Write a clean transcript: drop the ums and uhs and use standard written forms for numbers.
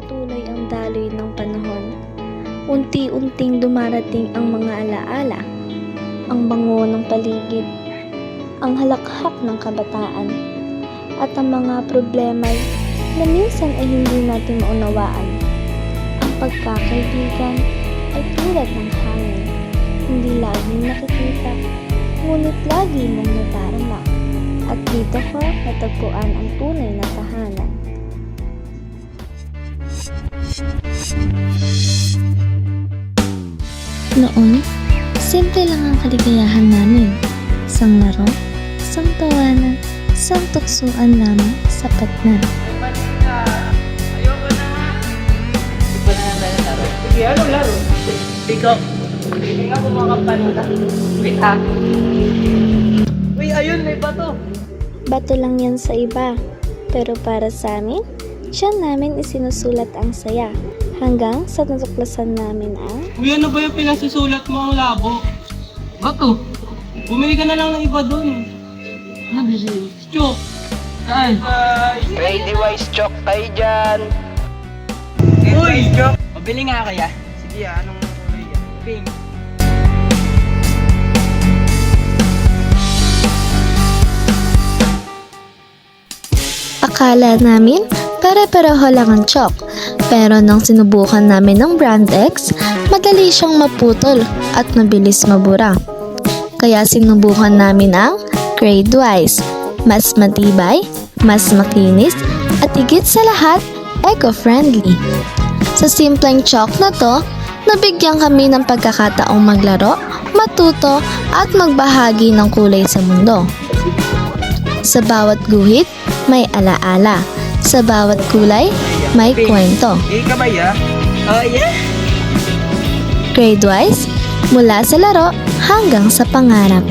patuloy ang daloy ng panahon, unti-unting dumarating ang mga alaala, ang bango ng paligid, ang halakhak ng kabataan, at ang mga problema na minsan ay hindi natin maunawaan. Ang pagkakaibigan ay tulad ng hangin, hindi laging nakikita, ngunit lagi mong nadarama, at dito ko natagpuan ang tunay na tahanan. Noon, simple lang ang kaligayahan namin. Isang laro, isang tawanan, isang tuksuan lamang, sapat na. Ayoko na nga. Di ba na tayo laro? Sige, anong laro? Ikaw. Hindi nga kumakampanuta. Wait ah. Uy, ayun, may bato. Bato lang yan sa iba, pero para sa amin, siya namin isinusulat ang saya, hanggang sa natuklasan namin ang Uy, ano ba yung pinasusulat mo ang labo? Bato. Bumili ka na lang ng iba dun. Ano ba siya? Chok. Saan? Crazy Wise Chok tayo dyan. Uy! Chok! Pabili nga kaya? Sige anong kulay yan? Pink. akala namin pare-pareho lang ang chalk. Pero nang sinubukan namin ng Brand X, madali siyang maputol at mabilis mabura. Kaya sinubukan namin ang Grade Wise. Mas matibay, mas makinis, at higit sa lahat, eco-friendly. Sa simpleng chalk na to, nabigyan kami ng pagkakataong maglaro, matuto, at magbahagi ng kulay sa mundo. Sa bawat guhit, may alaala. Sa bawat kulay, may kwento. Kamay ah? Yeah. Grade Wise, mula sa laro hanggang sa pangarap.